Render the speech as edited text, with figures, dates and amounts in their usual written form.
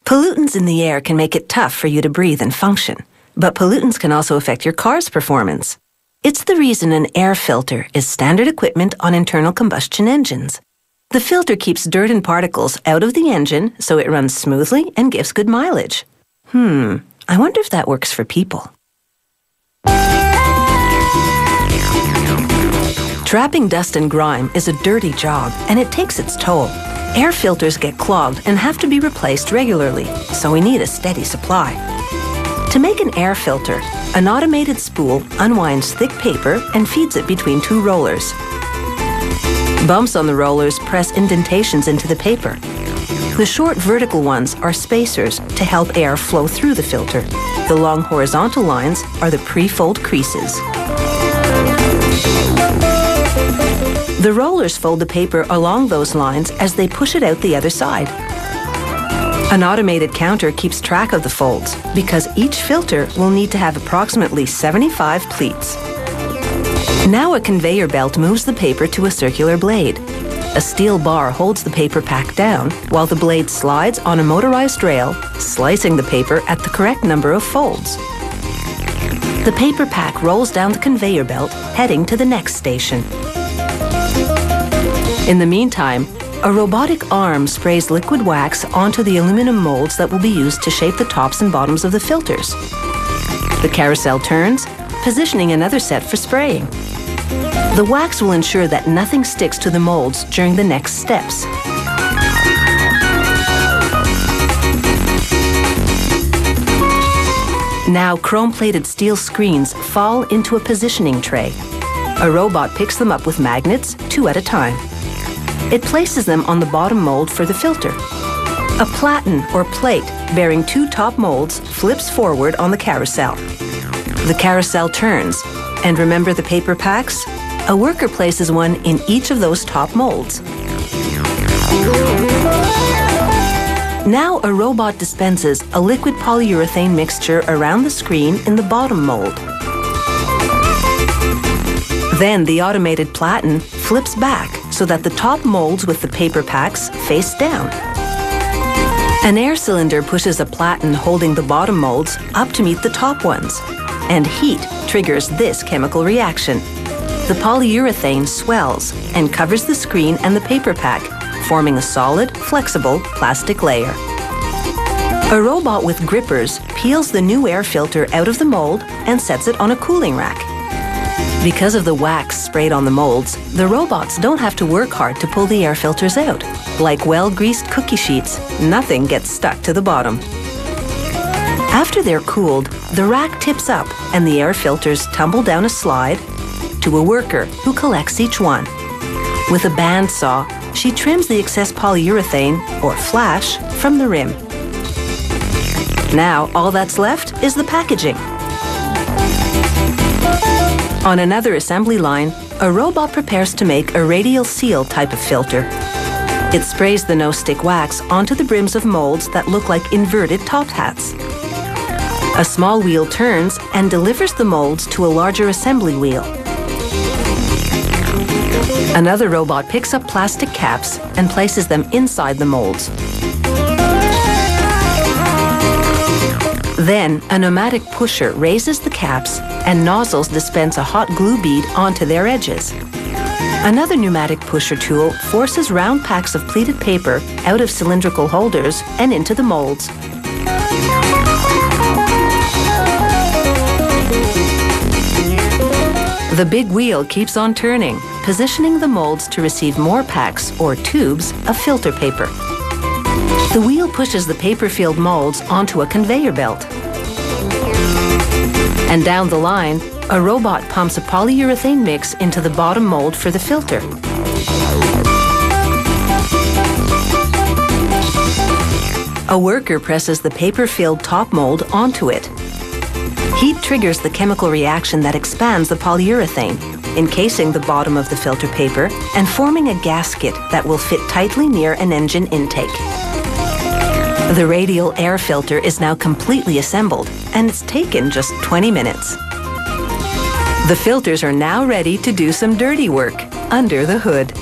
Pollutants in the air can make it tough for you to breathe and function, but pollutants can also affect your car's performance. It's the reason an air filter is standard equipment on internal combustion engines. The filter keeps dirt and particles out of the engine so it runs smoothly and gives good mileage. I wonder if that works for people. Trapping dust and grime is a dirty job, and it takes its toll. Air filters get clogged and have to be replaced regularly, so we need a steady supply. To make an air filter, an automated spool unwinds thick paper and feeds it between two rollers. Bumps on the rollers press indentations into the paper. The short vertical ones are spacers to help air flow through the filter. The long horizontal lines are the pre-fold creases. The rollers fold the paper along those lines as they push it out the other side. An automated counter keeps track of the folds because each filter will need to have approximately 75 pleats. Now a conveyor belt moves the paper to a circular blade. A steel bar holds the paper pack down while the blade slides on a motorized rail, slicing the paper at the correct number of folds. The paper pack rolls down the conveyor belt, heading to the next station. In the meantime, a robotic arm sprays liquid wax onto the aluminum molds that will be used to shape the tops and bottoms of the filters. The carousel turns, positioning another set for spraying. The wax will ensure that nothing sticks to the molds during the next steps. Now, chrome-plated steel screens fall into a positioning tray. A robot picks them up with magnets, 2 at a time. It places them on the bottom mold for the filter. A platen or plate bearing 2 top molds flips forward on the carousel. The carousel turns, and remember the paper packs? A worker places one in each of those top molds. Now a robot dispenses a liquid polyurethane mixture around the screen in the bottom mold. Then the automated platen flips back so that the top molds with the paper packs face down. An air cylinder pushes a platen holding the bottom molds up to meet the top ones, and heat triggers this chemical reaction. The polyurethane swells and covers the screen and the paper pack, forming a solid, flexible plastic layer. A robot with grippers peels the new air filter out of the mold and sets it on a cooling rack. Because of the wax sprayed on the molds, the robots don't have to work hard to pull the air filters out. Like well-greased cookie sheets, nothing gets stuck to the bottom. After they're cooled, the rack tips up and the air filters tumble down a slide to a worker who collects each one. With a bandsaw, she trims the excess polyurethane, or flash, from the rim. Now, all that's left is the packaging. On another assembly line, a robot prepares to make a radial seal type of filter. It sprays the no-stick wax onto the brims of molds that look like inverted top hats. A small wheel turns and delivers the molds to a larger assembly wheel. Another robot picks up plastic caps and places them inside the molds. Then, a pneumatic pusher raises the caps and nozzles dispense a hot glue bead onto their edges. Another pneumatic pusher tool forces round packs of pleated paper out of cylindrical holders and into the molds. The big wheel keeps on turning, positioning the molds to receive more packs or tubes of filter paper. The wheel pushes the paper-filled molds onto a conveyor belt. And down the line, a robot pumps a polyurethane mix into the bottom mold for the filter. A worker presses the paper-filled top mold onto it. Heat triggers the chemical reaction that expands the polyurethane, encasing the bottom of the filter paper and forming a gasket that will fit tightly near an engine intake. The radial air filter is now completely assembled, and it's taken just 20 minutes. The filters are now ready to do some dirty work under the hood.